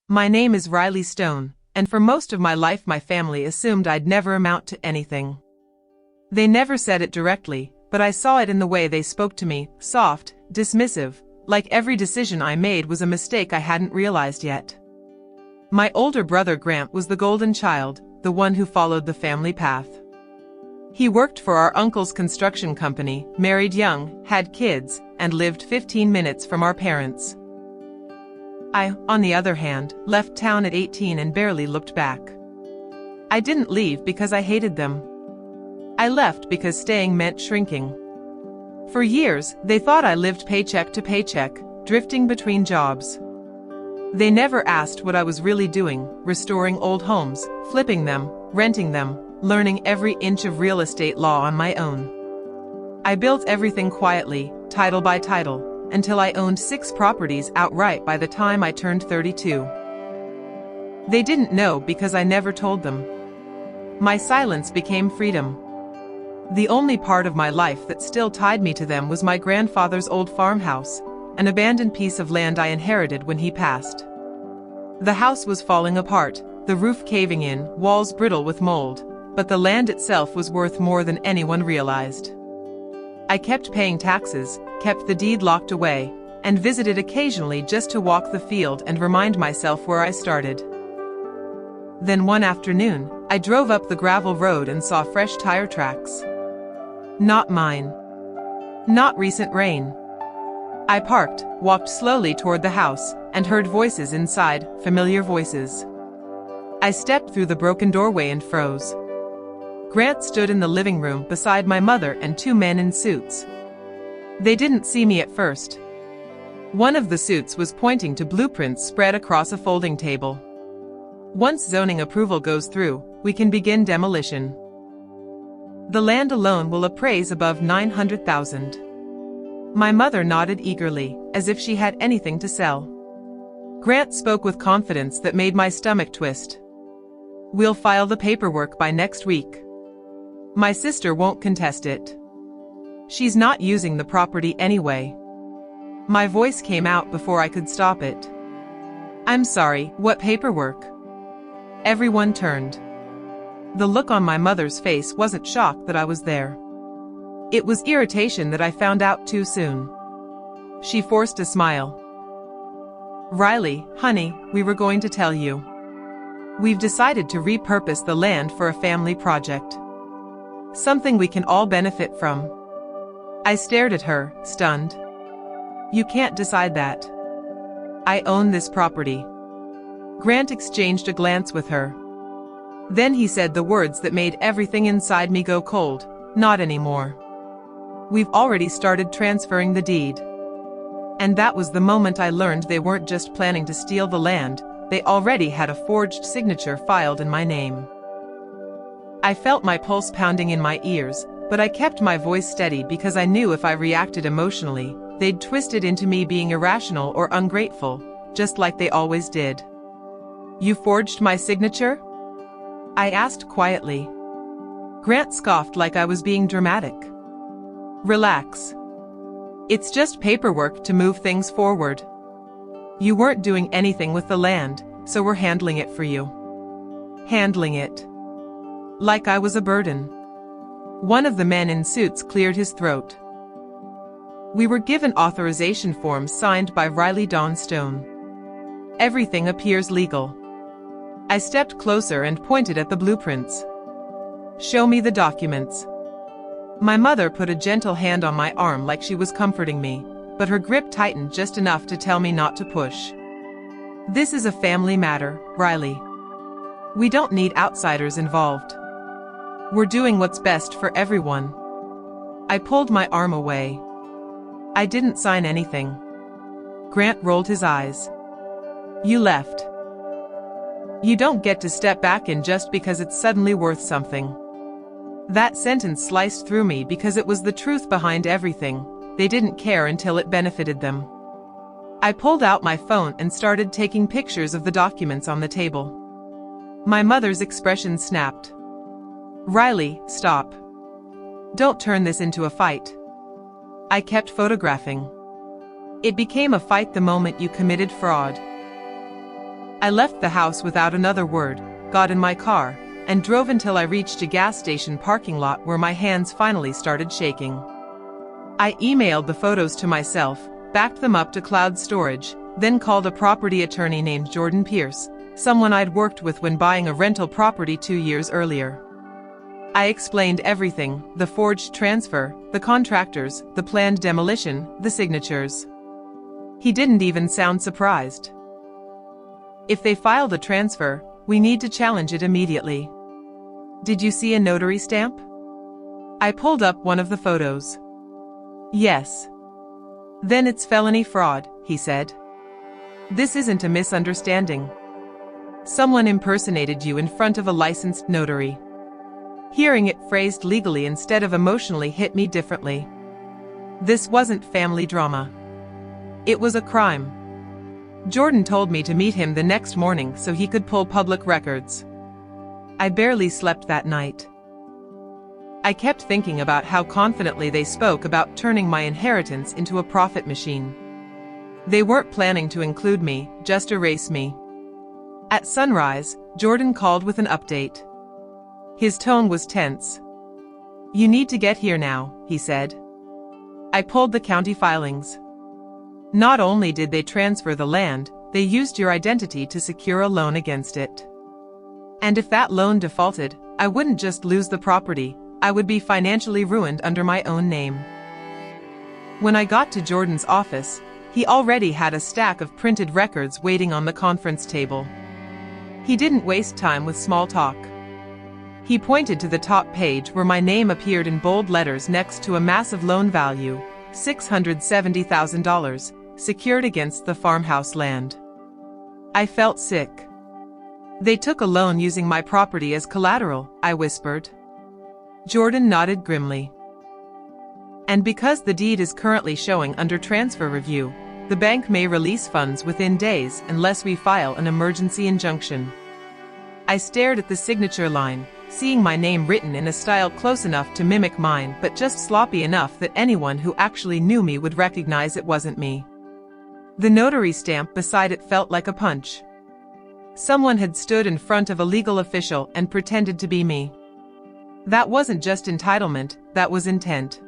My name is Riley Stone, and for most of my life my family assumed I'd never amount to anything. They never said it directly, but I saw it in the way they spoke to me, soft, dismissive, like every decision I made was a mistake I hadn't realized yet. My older brother Grant was the golden child, the one who followed the family path. He worked for our uncle's construction company, married young, had kids, and lived 15 minutes from our parents. I, on the other hand, left town at 18 and barely looked back. I didn't leave because I hated them. I left because staying meant shrinking. For years, they thought I lived paycheck to paycheck, drifting between jobs. They never asked what I was really doing, restoring old homes, flipping them, renting them, learning every inch of real estate law on my own. I built everything quietly, title by title, until I owned 6 properties outright by the time I turned 32. They didn't know because I never told them. My silence became freedom. The only part of my life that still tied me to them was my grandfather's old farmhouse, an abandoned piece of land I inherited when he passed. The house was falling apart, the roof caving in, walls brittle with mold, but the land itself was worth more than anyone realized. I kept paying taxes, kept the deed locked away, and visited occasionally just to walk the field and remind myself where I started. Then one afternoon, I drove up the gravel road and saw fresh tire tracks. Not mine. Not recent rain. I parked, walked slowly toward the house, and heard voices inside, familiar voices. I stepped through the broken doorway and froze. Grant stood in the living room beside my mother and 2 men in suits. They didn't see me at first. One of the suits was pointing to blueprints spread across a folding table. Once zoning approval goes through, we can begin demolition. The land alone will appraise above $900,000. My mother nodded eagerly, as if she had anything to sell. Grant spoke with confidence that made my stomach twist. We'll file the paperwork by next week. My sister won't contest it. She's not using the property anyway. My voice came out before I could stop it. I'm sorry, what paperwork? Everyone turned. The look on my mother's face wasn't shock that I was there. It was irritation that I found out too soon. She forced a smile. Riley, honey, we were going to tell you. We've decided to repurpose the land for a family project. Something we can all benefit from. I stared at her, stunned. You can't decide that. I own this property. Grant exchanged a glance with her. Then he said the words that made everything inside me go cold, not anymore. We've already started transferring the deed. And that was the moment I learned they weren't just planning to steal the land, they already had a forged signature filed in my name. I felt my pulse pounding in my ears, but I kept my voice steady because I knew if I reacted emotionally, they'd twist it into me being irrational or ungrateful, just like they always did. You forged my signature? I asked quietly. Grant scoffed like I was being dramatic. Relax. It's just paperwork to move things forward. You weren't doing anything with the land, so we're handling it for you. Handling it. Like I was a burden. One of the men in suits cleared his throat. We were given authorization forms signed by Riley Dawn Stone. Everything appears legal. I stepped closer and pointed at the blueprints. Show me the documents. My mother put a gentle hand on my arm like she was comforting me, but her grip tightened just enough to tell me not to push. This is a family matter, Riley. We don't need outsiders involved. We're doing what's best for everyone. I pulled my arm away. I didn't sign anything. Grant rolled his eyes. You left. You don't get to step back in just because it's suddenly worth something. That sentence sliced through me because it was the truth behind everything. They didn't care until it benefited them. I pulled out my phone and started taking pictures of the documents on the table. My mother's expression snapped. Riley, stop. Don't turn this into a fight. I kept photographing. It became a fight the moment you committed fraud. I left the house without another word, got in my car, and drove until I reached a gas station parking lot where my hands finally started shaking. I emailed the photos to myself, backed them up to cloud storage, then called a property attorney named Jordan Pierce, someone I'd worked with when buying a rental property 2 years earlier. I explained everything: the forged transfer, the contractors, the planned demolition, the signatures. He didn't even sound surprised. If they file the transfer, we need to challenge it immediately. Did you see a notary stamp? I pulled up one of the photos. Yes. Then it's felony fraud, he said. This isn't a misunderstanding. Someone impersonated you in front of a licensed notary. Hearing it phrased legally instead of emotionally hit me differently. This wasn't family drama. It was a crime. Jordan told me to meet him the next morning so he could pull public records. I barely slept that night. I kept thinking about how confidently they spoke about turning my inheritance into a profit machine. They weren't planning to include me, just erase me. At sunrise, Jordan called with an update. His tone was tense. "You need to get here now," he said. I pulled the county filings. Not only did they transfer the land, they used your identity to secure a loan against it. And if that loan defaulted, I wouldn't just lose the property, I would be financially ruined under my own name. When I got to Jordan's office, he already had a stack of printed records waiting on the conference table. He didn't waste time with small talk. He pointed to the top page where my name appeared in bold letters next to a massive loan value, $670,000, secured against the farmhouse land. I felt sick. "They took a loan using my property as collateral," I whispered. Jordan nodded grimly. "And because the deed is currently showing under transfer review, the bank may release funds within days unless we file an emergency injunction." I stared at the signature line, seeing my name written in a style close enough to mimic mine but just sloppy enough that anyone who actually knew me would recognize it wasn't me. The notary stamp beside it felt like a punch. Someone had stood in front of a legal official and pretended to be me. That wasn't just entitlement, that was intent.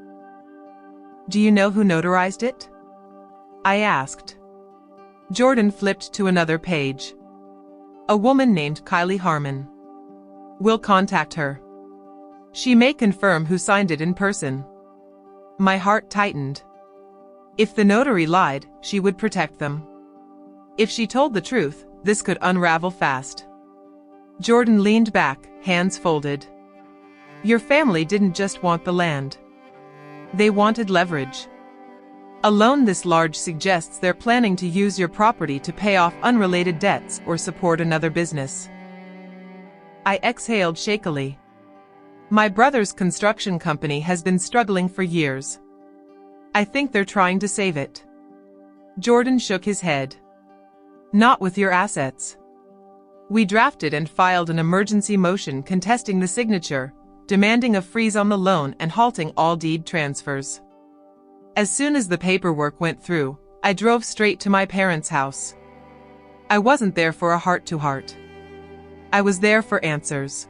"Do you know who notarized it?" I asked. Jordan flipped to another page. "A woman named Kylie Harmon. We'll contact her. She may confirm who signed it in person." My heart tightened. If the notary lied, she would protect them. If she told the truth, this could unravel fast. Jordan leaned back, hands folded. "Your family didn't just want the land. They wanted leverage. A loan this large suggests they're planning to use your property to pay off unrelated debts or support another business." I exhaled shakily. My brother's construction company has been struggling for years. I think they're trying to save it. Jordan shook his head. "Not with your assets. We drafted and filed an emergency motion contesting the signature, demanding a freeze on the loan and halting all deed transfers. As soon as the paperwork went through, I drove straight to my parents' house. I wasn't there for a heart-to-heart. I was there for answers."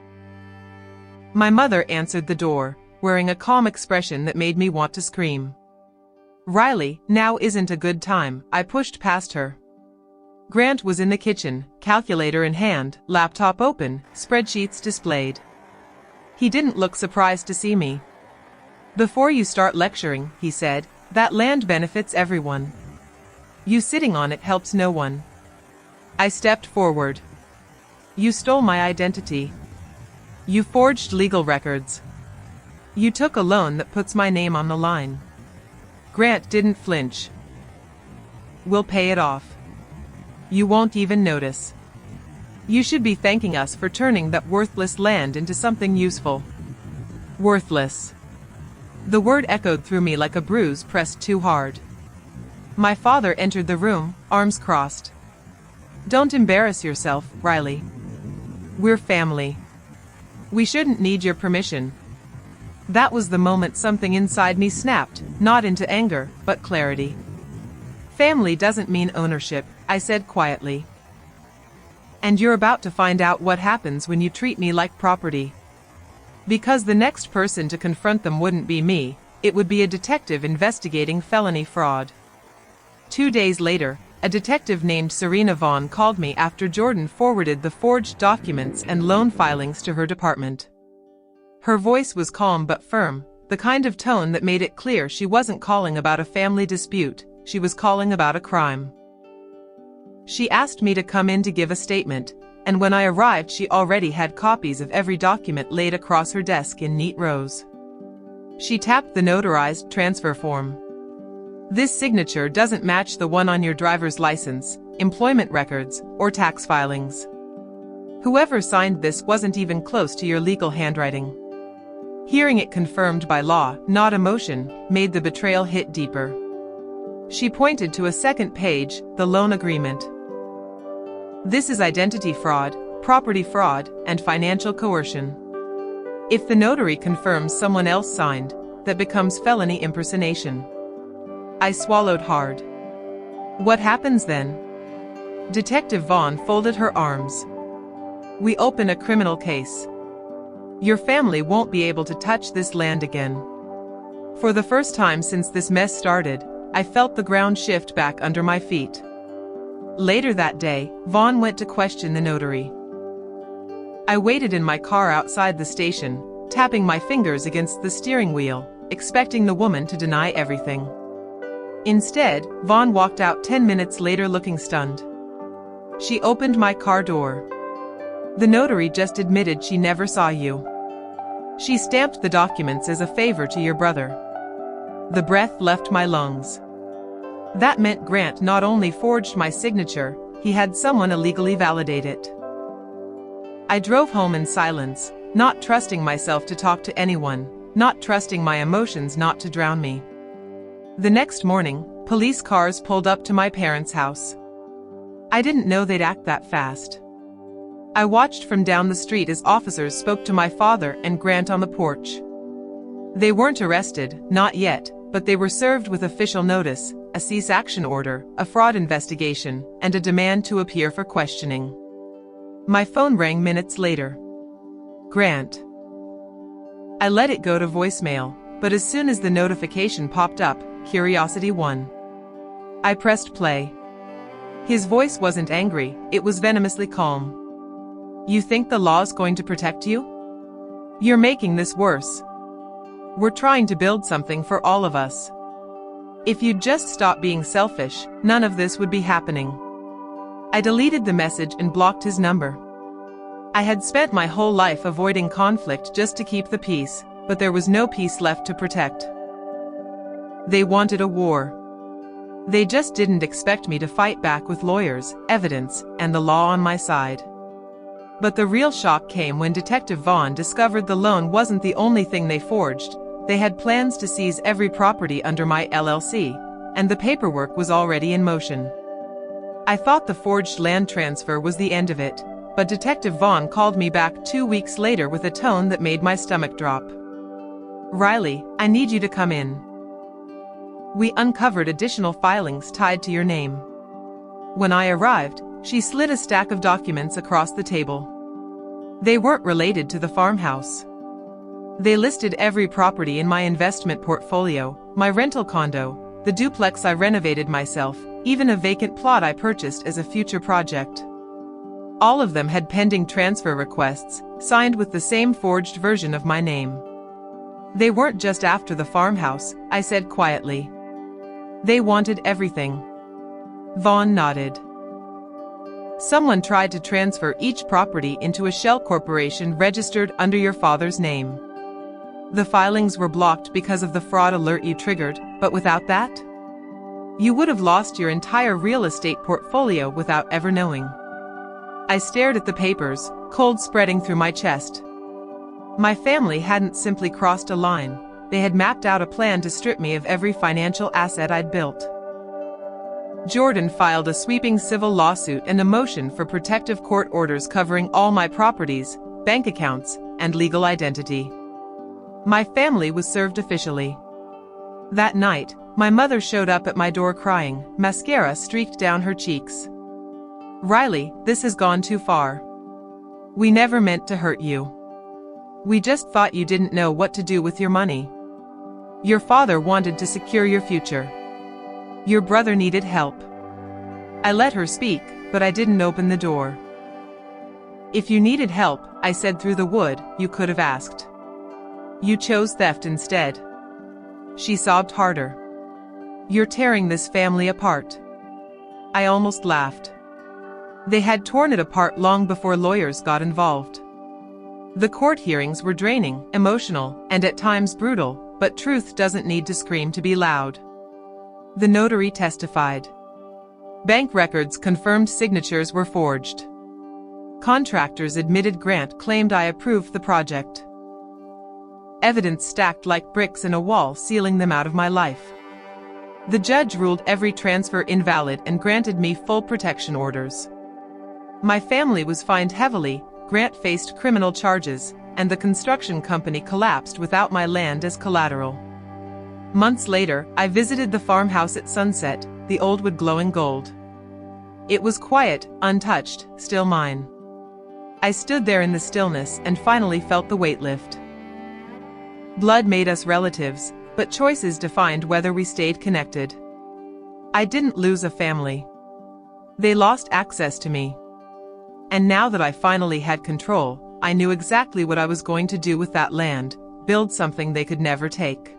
My mother answered the door, wearing a calm expression that made me want to scream. "Riley, now isn't a good time," I pushed past her. Grant was in the kitchen, calculator in hand, laptop open, spreadsheets displayed. He didn't look surprised to see me. "Before you start lecturing," he said, "that land benefits everyone. You sitting on it helps no one." I stepped forward. "You stole my identity. You forged legal records. You took a loan that puts my name on the line." Grant didn't flinch. "We'll pay it off. You won't even notice. You should be thanking us for turning that worthless land into something useful." Worthless. The word echoed through me like a bruise pressed too hard. My father entered the room, arms crossed. "Don't embarrass yourself, Riley. We're family. We shouldn't need your permission." That was the moment something inside me snapped, not into anger, but clarity. "Family doesn't mean ownership," I said quietly. And you're about to find out what happens when you treat me like property. Because the next person to confront them wouldn't be me, it would be a detective investigating felony fraud. 2 days later, a detective named Serena Vaughn called me after Jordan forwarded the forged documents and loan filings to her department. Her voice was calm but firm, the kind of tone that made it clear she wasn't calling about a family dispute, she was calling about a crime. She asked me to come in to give a statement, and when I arrived she already had copies of every document laid across her desk in neat rows. She tapped the notarized transfer form. This signature doesn't match the one on your driver's license, employment records, or tax filings. Whoever signed this wasn't even close to your legal handwriting. Hearing it confirmed by law, not emotion, made the betrayal hit deeper. She pointed to a second page, the loan agreement. This is identity fraud, property fraud, and financial coercion. If the notary confirms someone else signed, that becomes felony impersonation. I swallowed hard. What happens then? Detective Vaughn folded her arms. We open a criminal case. Your family won't be able to touch this land again. For the first time since this mess started, I felt the ground shift back under my feet. Later that day, Vaughn went to question the notary. I waited in my car outside the station, tapping my fingers against the steering wheel, expecting the woman to deny everything. Instead, Vaughn walked out 10 minutes later looking stunned. She opened my car door. The notary just admitted she never saw you. She stamped the documents as a favor to your brother. The breath left my lungs. That meant Grant not only forged my signature, he had someone illegally validate it. I drove home in silence, not trusting myself to talk to anyone, not trusting my emotions not to drown me. The next morning, police cars pulled up to my parents' house. I didn't know they'd act that fast. I watched from down the street as officers spoke to my father and Grant on the porch. They weren't arrested, not yet, but they were served with official notice, a cease-action order, a fraud investigation, and a demand to appear for questioning. My phone rang minutes later. Grant. I let it go to voicemail, but as soon as the notification popped up, curiosity won. I pressed play. His voice wasn't angry, it was venomously calm. You think the law's going to protect you? You're making this worse. We're trying to build something for all of us. If you'd just stop being selfish, none of this would be happening. I deleted the message and blocked his number. I had spent my whole life avoiding conflict just to keep the peace, but there was no peace left to protect. They wanted a war. They just didn't expect me to fight back with lawyers, evidence, and the law on my side. But the real shock came when Detective Vaughn discovered the loan wasn't the only thing they forged. They had plans to seize every property under my LLC, and the paperwork was already in motion. I thought the forged land transfer was the end of it, but Detective Vaughn called me back 2 weeks later with a tone that made my stomach drop. Riley, I need you to come in. We uncovered additional filings tied to your name. When I arrived, she slid a stack of documents across the table. They weren't related to the farmhouse. They listed every property in my investment portfolio, my rental condo, the duplex I renovated myself, even a vacant plot I purchased as a future project. All of them had pending transfer requests, signed with the same forged version of my name. They weren't just after the farmhouse, I said quietly. They wanted everything. Vaughn nodded. Someone tried to transfer each property into a shell corporation registered under your father's name. The filings were blocked because of the fraud alert you triggered, but without that, you would have lost your entire real estate portfolio without ever knowing. I stared at the papers, cold spreading through my chest. My family hadn't simply crossed a line, they had mapped out a plan to strip me of every financial asset I'd built. Jordan filed a sweeping civil lawsuit and a motion for protective court orders covering all my properties, bank accounts, and legal identity. My family was served officially. That night, my mother showed up at my door crying, mascara streaked down her cheeks. Riley, this has gone too far. We never meant to hurt you. We just thought you didn't know what to do with your money. Your father wanted to secure your future. Your brother needed help. I let her speak, but I didn't open the door. If you needed help, I said through the wood, you could have asked. You chose theft instead. She sobbed harder. You're tearing this family apart. I almost laughed. They had torn it apart long before lawyers got involved. The court hearings were draining, emotional, and at times brutal, but truth doesn't need to scream to be loud. The notary testified. Bank records confirmed signatures were forged. Contractors admitted Grant claimed I approved the project. Evidence stacked like bricks in a wall sealing them out of my life. The judge ruled every transfer invalid and granted me full protection orders. My family was fined heavily, Grant faced criminal charges, and the construction company collapsed without my land as collateral. Months later, I visited the farmhouse at sunset, the old wood glowing gold. It was quiet, untouched, still mine. I stood there in the stillness and finally felt the weight lift. Blood made us relatives, but choices defined whether we stayed connected. I didn't lose a family. They lost access to me. And now that I finally had control, I knew exactly what I was going to do with that land, build something they could never take.